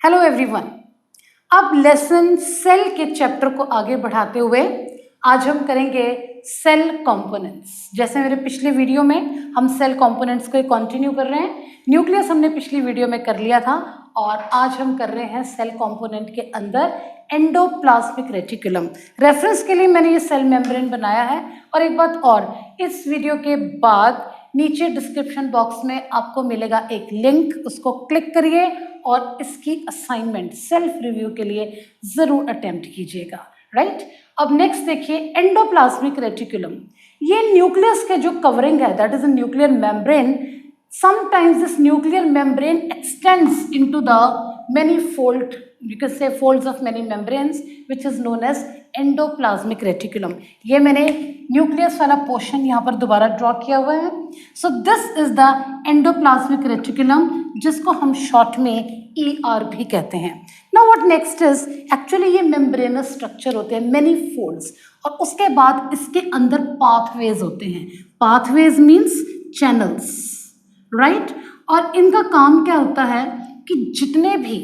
Hello everyone. अब lesson cell के chapter को आगे बढ़ाते हुए आज हम करेंगे सेल कंपोनेंट्स। जैसे मेरे पिछले वीडियो में हम सेल कंपोनेंट्स को कंटिन्यू कर रहे हैं। न्यूक्लियस हमने पिछली वीडियो में कर लिया था और आज हम कर रहे हैं सेल कंपोनेंट के अंदर एंडोप्लाज्मिक रेटिकुलम। रेफरेंस के लिए मैंने ये सेल मेम्ब्रेन बनाया है। और एक बात और, इस वीडियो के बाद नीचे डिस्क्रिप्शन बॉक्स में आपको मिलेगा एक लिंक, उसको क्लिक करिए और इसकी असाइनमेंट सेल्फ रिव्यू के लिए जरूर अटेम्प्ट कीजिएगा। राइट, अब नेक्स्ट देखिए एंडोप्लाज्मिक रेटिकुलम। ये न्यूक्लियस के जो कवरिंग है, that is a nuclear membrane. Sometimes this nuclear membrane x tends into the many fold, you can say folds of many membranes, which is known as endoplasmic reticulum. ये मैंने nucleus वाला portion यहाँ पर दोबारा draw किया हुआ है। सो this is the endoplasmic reticulum, जिसको हम शॉर्ट में ER भी कहते हैं। Now what next is, actually ये मेम्ब्रेनस स्ट्रक्चर होते हैं, मेनी फोल्ड्स, और उसके बाद इसके अंदर पाथवेज होते हैं। Pathways means channels, right. और इनका काम क्या होता है कि जितने भी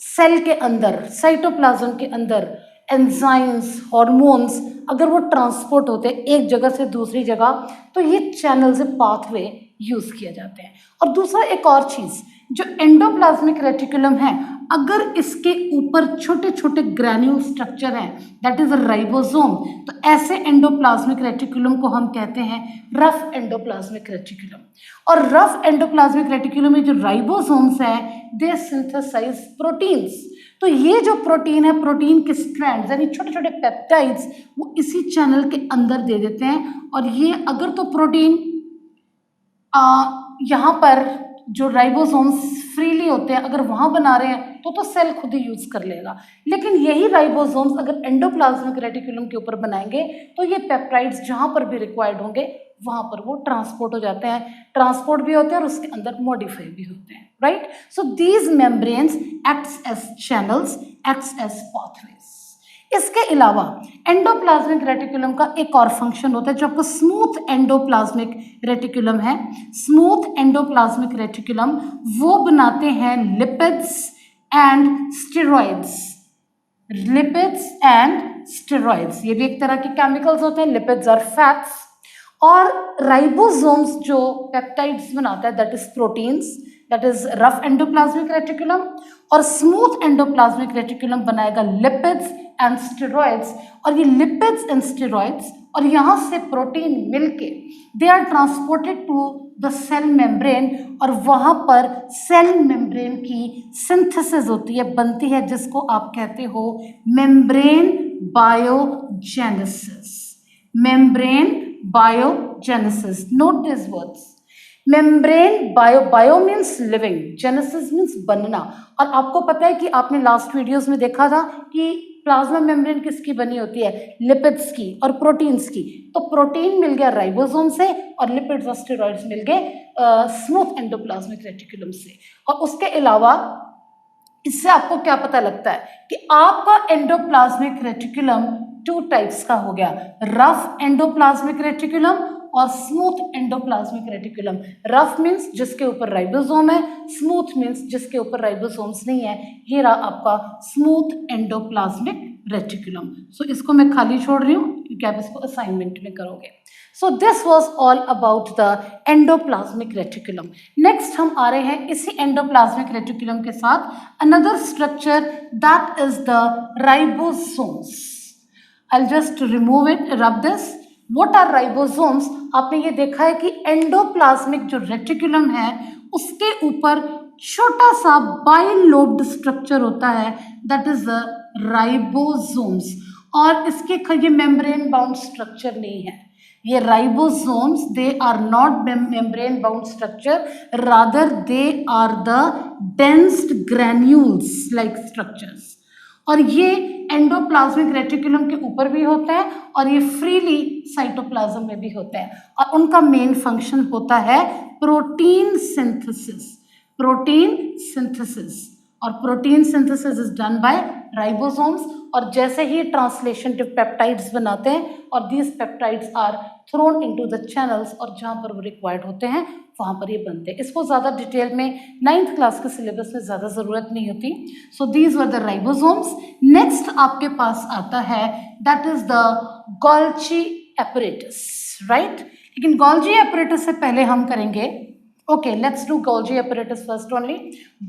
सेल के अंदर, साइटोप्लाज्म के अंदर एंजाइम्स, हार्मोन्स अगर वो ट्रांसपोर्ट होते हैं एक जगह से दूसरी जगह, तो ये चैनल से पाथवे यूज किए जाते हैं। और दूसरा एक और चीज, जो एंडोप्लाज्मिक रेटिकुलम है, अगर इसके ऊपर छोटे छोटे ग्रैन्यूल स्ट्रक्चर हैं, दैट इज अ राइबोसोम, तो ऐसे एंडोप्लाज्मिक रेटिकुलम को हम कहते हैं रफ एंडोप्लाज्मिक रेटिकुलम। और रफ एंडोप्लाज्मिक रेटिकुलम में जो राइबोसोम्स हैं, दे सिंथेसाइज प्रोटीन्स। तो ये जो प्रोटीन है, प्रोटीन के स्ट्रैंड्स यानी छोटे छोटे पेप्टाइड्स, वो इसी चैनल के अंदर दे देते हैं। और ये अगर तो प्रोटीन यहाँ पर जो राइबोसोम्स फ्रीली होते हैं, अगर वहाँ बना रहे हैं तो सेल खुद ही यूज कर लेगा। लेकिन यही राइबोसोम्स अगर एंडोप्लाज्मिक रेटिकुलम के ऊपर बनाएंगे तो ये पेप्टाइड्स जहाँ पर भी रिक्वायर्ड होंगे वहाँ पर वो ट्रांसपोर्ट हो जाते हैं, ट्रांसपोर्ट भी होते हैं और उसके अंदर मॉडिफाई भी होते हैं। Right, so these membranes acts as channels, acts as pathways. इसके अलावा एंडोप्लाज्मिक रेटिकुलम का एक और फंक्शन होता है जो आपको स्मूथ एंडोप्लाज्मिक रेटिकुलम है। स्मूथ एंडोप्लाज्मिक रेटिकुलम वो बनाते हैं lipids and steroids. Lipids and steroids, ये भी एक तरह के केमिकल्स होते हैं। लिपिड्स और फैट्स। और राइबोसोम्स जो पेप्टाइड्स बनाता है, that is proteins, that is rough endoplasmic reticulum. और स्मूथ एंडोप्लाज्मिक रेटिकुलम बनाएगा लिपिड्स एंड स्टेरॉइड्स। और ये लिपिड्स एंड स्टेरॉइड्स और यहाँ से प्रोटीन मिलके they are transported to the cell membrane, और वहाँ पर सेल मेम्ब्रेन की सिंथेसिस होती है, बनती है, जिसको आप कहते हो membrane biogenesis. Membrane biogenesis, note this words. Membrane bio means living, genesis means बनना। और आपको पता है कि आपने लास्ट वीडियोस में देखा था कि प्लाज्मा मेम्ब्रेन किसकी बनी होती है, लिपिड्स की और प्रोटीन्स की। तो प्रोटीन मिल गया राइबोसोम से और लिपिड्स और स्टेरॉइड्स मिल गए स्मूथ एंडोप्लाज्मिक रेटिकुलम से। और उसके अलावा इससे आपको क्या पता लगता है कि आपका एंडोप्लाज्मिक रेटिकुलम 2 टाइप्स का हो गया, रफ एंडोप्लाज्मिक रेटिकुलम और smooth endoplasmic reticulum. Rough means जिसके ऊपर राइबोसोम है, स्मूथ मीन्स जिसके ऊपर राइबोसोम्स नहीं है। ये रहा आपका स्मूथ एंडोप्लाज्मिक रेटिकुलम। सो इसको मैं खाली छोड़ रही हूँ क्योंकि आप इसको असाइनमेंट में करोगे। So this was all about the endoplasmic reticulum. Next हम आ रहे हैं इसी एंडोप्लाज्मिक रेटिकुलम के साथ another structure, that is the ribosomes. I'll just remove it, rub this. What are ribosomes? आपने ये देखा है कि एंडोप्लाज्मिक जो रेटिकुलम है उसके ऊपर छोटा सा बाइलोब्ड स्ट्रक्चर होता है, दैट इज द राइबोसोम्स। और इसके ये मेम्ब्रेन बाउंड स्ट्रक्चर नहीं है। ये ribosomes, they are not membrane bound structure, rather they are the densed granules like structures. और ये एंडोप्लाज्मिक रेटिकुलम के ऊपर भी होता है और ये फ्रीली साइटोप्लाज्म में भी होता है। और उनका मेन फंक्शन होता है प्रोटीन सिंथेसिस। प्रोटीन सिंथेसिस, और protein synthesis is done by ribosomes. और जैसे ही ट्रांसलेशन टू पेप्टाइड्स बनाते हैं और these peptides are thrown into the channels और जहाँ पर वो रिक्वायर्ड होते हैं वहाँ पर ये बनते हैं। इसको ज़्यादा डिटेल में 9th क्लास के सिलेबस में ज़्यादा ज़रूरत नहीं होती। So these were the ribosomes. Next आपके पास आता है that is the Golgi apparatus, right. लेकिन गोल्जी एपरेटस से पहले हम करेंगे, okay let's do Golgi apparatus first only.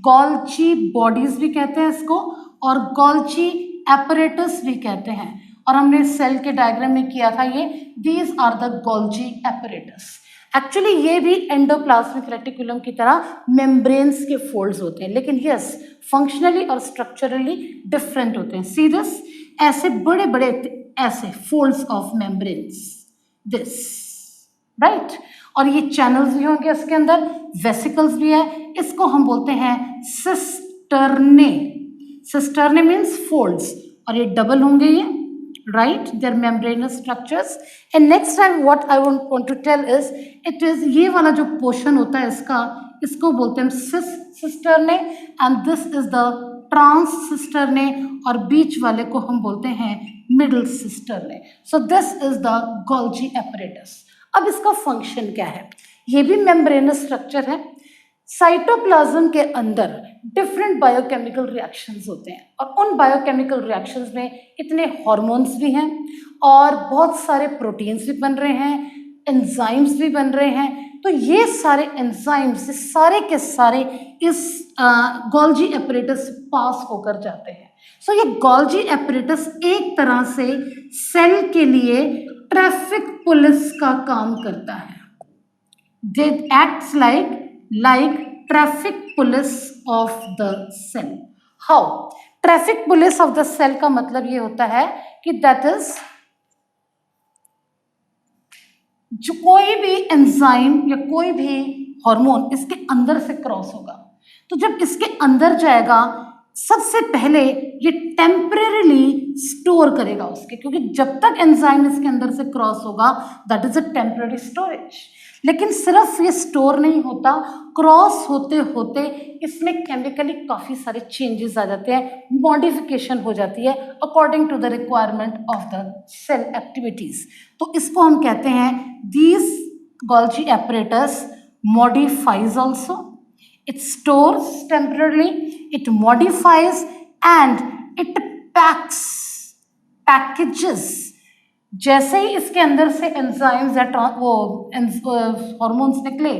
Golgi bodies भी कहते हैं इसको और गोल्जी एपरेटस भी कहते हैं, और हमने सेल के डायग्राम में किया था ये। These are the Golgi apparatus. Actually ये भी एंडोप्लाज्मिक रेटिकुलम की तरह मेम्ब्रेन्स के फोल्ड्स होते हैं, लेकिन यस फंक्शनली और स्ट्रक्चरली डिफरेंट होते हैं। सी दिस, ऐसे बड़े बड़े ऐसे folds of membranes, this, right. और ये चैनल्स भी होंगे इसके अंदर, वेसिकल्स भी है। इसको हम बोलते हैं सिस्टर्ने। सिस्टर्ने मीन्स फोल्ड्स, और ये डबल होंगे ये, right, they're membranous structures. And next time what I want to tell is it is ये वाला जो पोर्शन होता है इसका, इसको बोलते हैं cisternae, and this is the trans cisternae, और बीच वाले को हम बोलते हैं middle cisternae. So this is the Golgi apparatus. अब इसका फंक्शन क्या है? ये भी मेम्ब्रेनस स्ट्रक्चर है। साइटोप्लाज्म के अंदर डिफरेंट बायोकेमिकल रिएक्शंस होते हैं, और उन बायोकेमिकल रिएक्शंस में इतने हार्मोन्स भी हैं और बहुत सारे प्रोटीन्स भी बन रहे हैं, एंजाइम्स भी बन रहे हैं। तो ये सारे एंजाइम्स सारे के सारे इस गोल्जी एपरेटस पास होकर जाते हैं। सो ये गोल्जी एपरेटस एक तरह से सेल के लिए ट्रैफिक पुलिस का काम करता है। They acts like traffic police of the cell. How? Traffic police of the cell का मतलब ये होता है कि that is जो कोई भी एंजाइम या कोई भी हार्मोन इसके अंदर से क्रॉस होगा, तो जब इसके अंदर जाएगा सबसे पहले ये टेम्परेरीली स्टोर करेगा उसके, क्योंकि जब तक एंजाइम इसके अंदर से क्रॉस होगा that is a temporary storage. लेकिन सिर्फ ये स्टोर नहीं होता, क्रॉस होते होते इसमें केमिकली काफ़ी सारे चेंजेस आ जाते हैं, मॉडिफिकेशन हो जाती है according to the requirement of the cell activities. तो इसको हम कहते हैं these Golgi apparatus modifies also, it stores temporarily, it modifies and it packages। जैसे ही इसके अंदर से एंजाइम्स या वो हार्मोन्स निकले,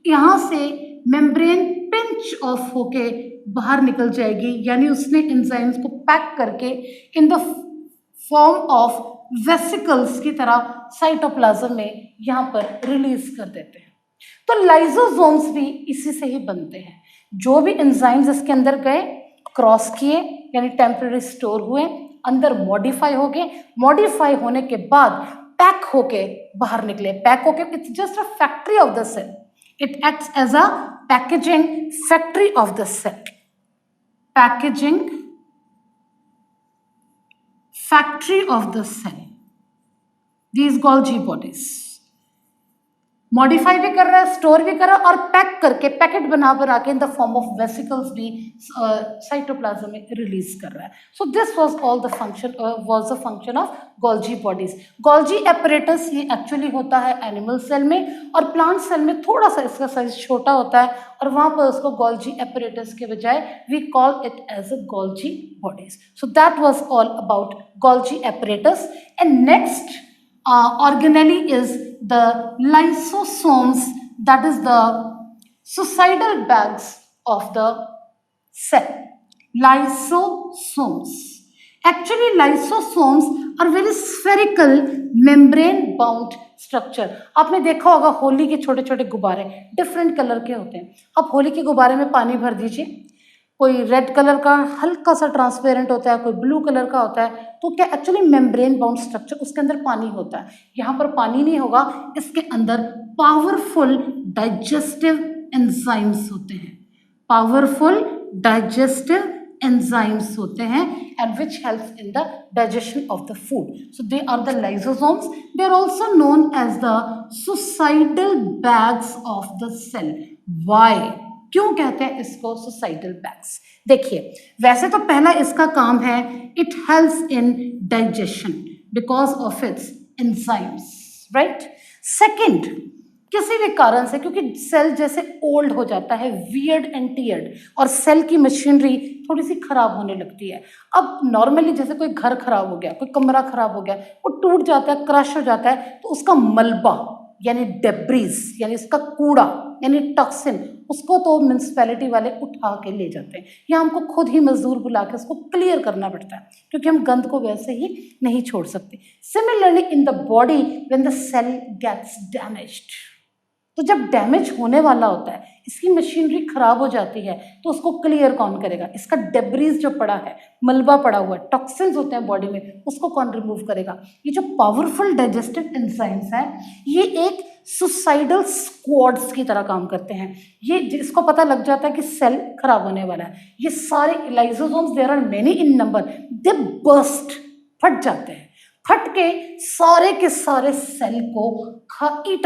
यहाँ से मेम्ब्रेन पिंच ऑफ होके बाहर निकल जाएगी, यानी उसने एंजाइम्स को पैक करके in the form of vesicles की तरह साइटोप्लाज्म में यहाँ पर रिलीज कर देते हैं। तो लाइसोसोम्स भी इसी से ही बनते हैं। जो भी एंजाइम्स इसके अंदर गए, क्रॉस किए, यानी टेम्परेरी स्टोर हुए, अंदर मॉडिफाई हो गए, मॉडिफाई होने के बाद पैक होके बाहर निकले। पैक होके it's just a factory of the cell, it acts as a packaging factory of the cell, packaging factory of the cell. These Golgi bodies modify भी कर रहा है, स्टोर भी कर रहा है, और पैक करके पैकेट बना के in the form of vesicles भी साइटोप्लाज्म में रिलीज कर रहा है। So this was all the function was the function of Golgi bodies. Golgi apparatus ये एक्चुअली होता है एनिमल सेल में, और प्लांट सेल में थोड़ा सा इसका साइज छोटा होता है, और वहाँ पर उसको गोल्जी एपरेटस के बजाय we call it as a Golgi bodies. So that was all about Golgi apparatus. And next organelle is the lysosomes, that is the suicidal bags of the cell. Lysosomes. Actually, lysosomes are very spherical membrane bound structure. आपने देखा होगा होली के छोटे छोटे गुब्बारे different colour के होते हैं। आप होली के गुब्बारे में पानी भर दीजिए, कोई रेड कलर का हल्का सा ट्रांसपेरेंट होता है, कोई ब्लू कलर का होता है, तो क्या एक्चुअली मेम्ब्रेन बाउंड स्ट्रक्चर, उसके अंदर पानी होता है। यहाँ पर पानी नहीं होगा, इसके अंदर पावरफुल डाइजेस्टिव एंजाइम्स होते हैं, पावरफुल डाइजेस्टिव एंजाइम्स होते हैं, and which helps in the digestion of the food. So they are the lysosomes. They are also known as the suicidal bags of the cell. Why? क्यों कहते हैं इसको suicidal bags? देखिए, वैसे तो पहला इसका काम है it helps in digestion because of its enzymes, right. Second, किसी भी कारण से, क्योंकि सेल जैसे ओल्ड हो जाता है, वियर्ड एंड टियर्ड, और सेल की मशीनरी थोड़ी सी खराब होने लगती है। अब नॉर्मली जैसे कोई घर खराब हो गया, कोई कमरा खराब हो गया, वो टूट जाता है, क्रश हो जाता है, तो उसका मलबा यानी डेब्रीज यानी उसका कूड़ा यानी टॉक्सिन, उसको तो म्यूनसिपैलिटी वाले उठा के ले जाते हैं, या हमको खुद ही मजदूर बुला के उसको क्लियर करना पड़ता है, क्योंकि हम गंद को वैसे ही नहीं छोड़ सकते। Similarly in the body when the cell gets damaged, तो जब डैमेज होने वाला होता है, इसकी मशीनरी खराब हो जाती है, तो उसको क्लियर कौन करेगा? इसका डेब्रीज जो पड़ा है, मलबा पड़ा हुआ है, टॉक्सिन्स होते हैं बॉडी में, उसको कौन रिमूव करेगा? ये जो पावरफुल डाइजेस्टिव एंजाइम्स हैं, ये एक सुसाइडल स्क्वाड्स की तरह काम करते हैं। ये जिसको पता लग जाता है कि सेल खराब होने वाला है, ये सारे lysosomes, there are many in number, they burst, फट जाते हैं, फट के सारे के सारे सेल को ईट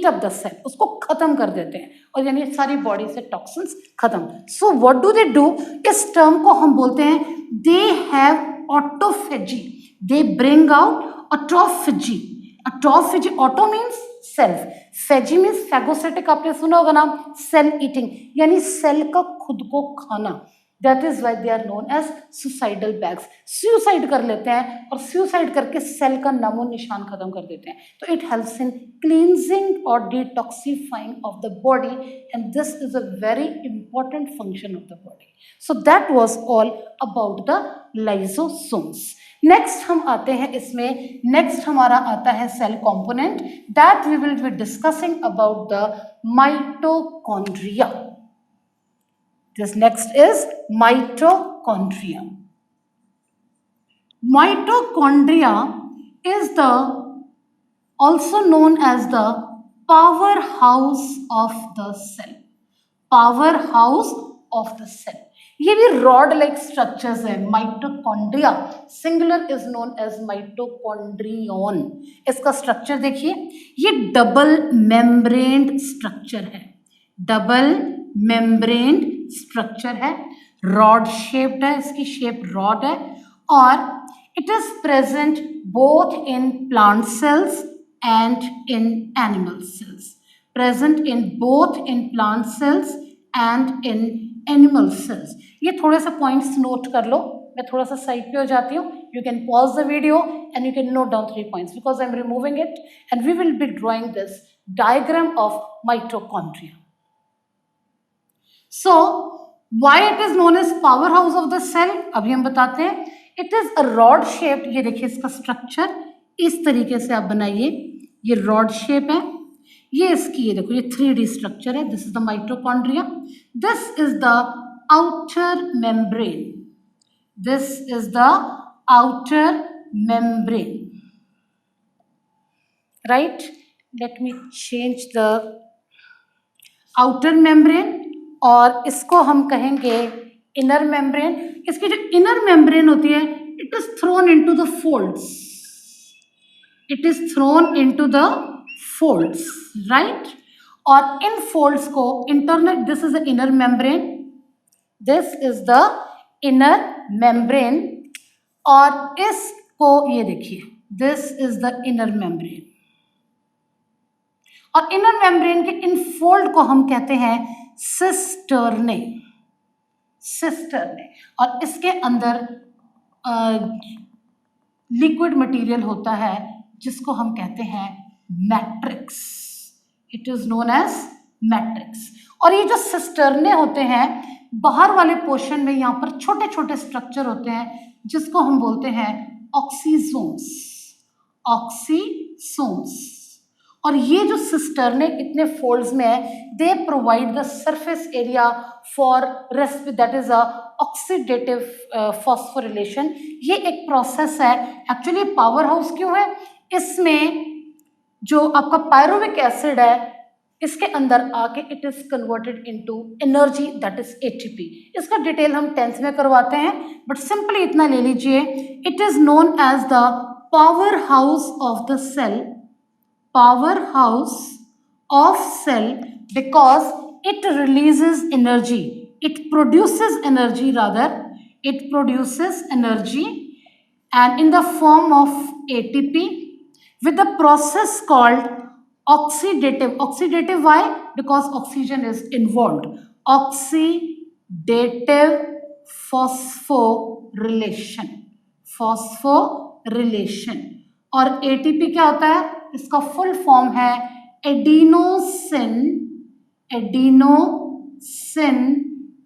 अप द सेल, उसको खत्म कर देते हैं, और यानी सारी बॉडी से टॉक्सिन्स खत्म। So what do they do? इस टर्म को हम बोलते हैं they have autophagy, they bring out autophagy. Autophagy, auto means self, phagy means phagocytic, आपने सुना होगा नाम, सेल ईटिंग, यानी सेल का खुद को खाना। That is why they are known as suicidal bags. Suicide कर लेते हैं, और सुसाइड करके सेल का नामो निशान खत्म कर देते हैं। तो इट हेल्प्स इन क्लींजिंग और detoxifying of the body, and this is a very important function of the body. So that was all about the lysosomes. Next हम आते हैं इसमें, नेक्स्ट हमारा आता है cell component, that we will be discussing about the mitochondria. This next is mitochondria. Mitochondria is also known as the powerhouse of the cell. Powerhouse of the cell. ये भी rod like structures है। Mitochondria singular is known as mitochondrion. इसका structure देखिए, ये double membraned structure है, double membraned structure है, rod shaped है, इसकी शेप रॉड है, और it is present both in plant cells and in animal cells, present in both in plant cells and in animal cells. ये थोड़े से points note कर लो, मैं थोड़ा सा साइड पे हो जाती हूँ, you can pause the video and you can note down 3 points because I am removing it and we will be drawing this diagram of mitochondria. So why it is known as powerhouse of the cell? अभी हम बताते हैं। It is a rod shaped, ये देखिए इसका structure इस तरीके से आप बनाइए, ये रॉड शेप है, ये इसकी, ये देखो ये 3D स्ट्रक्चर है। This is the mitochondria, this is the outer membrane, this is the outer membrane, right. Let me change the outer membrane, और इसको हम कहेंगे इनर मेम्ब्रेन। इसकी जो इनर मेम्ब्रेन होती है, it is throne into the folds, it is throne into the folds, right. और इन folds को internal, this is the inner membrane, this is the inner membrane, और इसको ये देखिए, this is the inner membrane, और inner membrane के इन fold को हम कहते हैं सिस्टर्ने, सिस्टर्ने। और इसके अंदर लिक्विड मटेरियल होता है जिसको हम कहते हैं matrix, it is known as matrix. और ये जो सिस्टर्ने होते हैं, बाहर वाले पोर्शन में यहाँ पर छोटे छोटे स्ट्रक्चर होते हैं जिसको हम बोलते हैं ऑक्सीसोम्स, ऑक्सीसोम्स। और ये जो सिस्टर्ने इतने फोल्ड्स में है, they provide the surface area for rest, that is a oxidative phosphorylation. ये एक प्रोसेस है। एक्चुअली पावर हाउस क्यों है? इसमें जो आपका पायरुविक एसिड है, इसके अंदर आके it is converted into energy, that is ATP. इसका डिटेल हम 10th में करवाते हैं, बट सिंपली इतना ले लीजिए, it is known as the power house of the cell, powerhouse of cell, because it releases energy, it produces energy rather, it produces energy and in the form of ATP with the process called Oxidative, why? Because oxygen is involved. Oxidative phosphorylation. और ATP क्या होता है? इसका full form है adenosine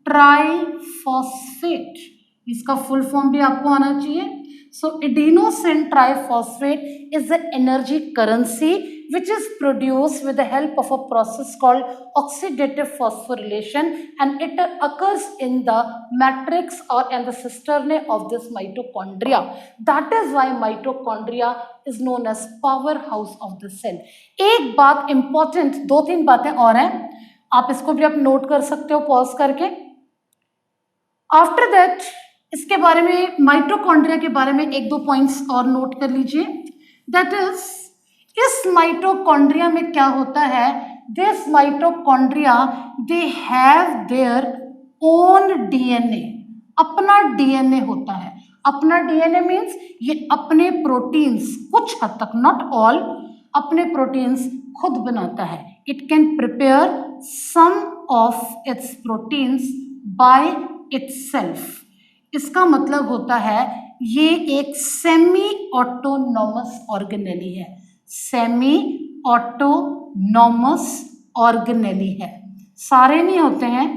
triphosphate. इसका full form भी आपको आना चाहिए। So adenosine triphosphate is the energy currency which is produced with the help of a process called oxidative phosphorylation, and it occurs in the matrix or in the cisternae of this mitochondria. That is why mitochondria is known as powerhouse of the cell. एक बात important, 2-3 बातें और हैं, आप इसको भी आप note कर सकते हो पॉज करके। आफ्टर दैट इसके बारे में, माइटोकॉन्ड्रिया के बारे में 1-2 पॉइंट्स और नोट कर लीजिए। दैट इज, इस माइटोकॉन्ड्रिया में क्या होता है? This mitochondria they have their own DNA, अपना डीएनए होता है। अपना डीएनए मीन्स ये अपने प्रोटीन्स, कुछ हद तक, नॉट ऑल, अपने प्रोटीन्स खुद बनाता है। It can prepare some of its proteins by itself. इसका मतलब होता है ये एक सेमी ऑटोनॉमस ऑर्गेनेली है। सेमी ऑटोनॉमस ऑर्गेनेली है, सारे नहीं होते हैं।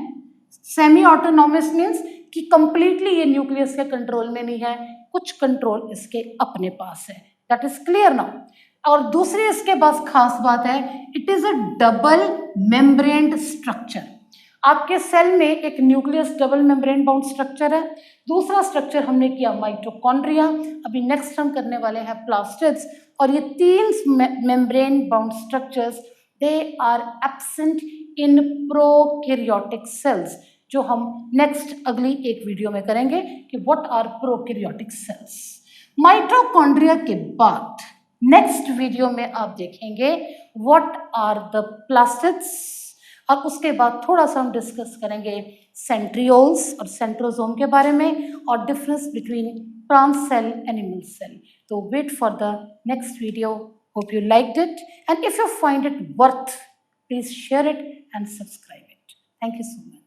सेमी ऑटोनॉमस मीन्स कि कंप्लीटली ये न्यूक्लियस के कंट्रोल में नहीं है, कुछ कंट्रोल इसके अपने पास है। That is clear now. और दूसरी इसके पास खास बात है, it is a double membraned structure. आपके सेल में एक nucleus double membrane bound structure है। दूसरा स्ट्रक्चर हमने किया माइटोकॉन्ड्रिया, अभी नेक्स्ट हम करने वाले हैं प्लास्टिड्स। और ये 3 membrane bound structures they are absent in prokaryotic cells, जो हम नेक्स्ट अगली एक वीडियो में करेंगे कि what are prokaryotic cells. Mitochondria के बाद नेक्स्ट वीडियो में आप देखेंगे व्हाट आर द प्लास्टिड्स, और उसके बाद थोड़ा सा हम डिस्कस करेंगे सेंट्रियोल्स और सेंट्रोजोम के बारे में, और difference between plant cell, animal cell. तो wait for the next video. Hope you liked it, and if you find it worth, please share it and subscribe it. Thank you so much.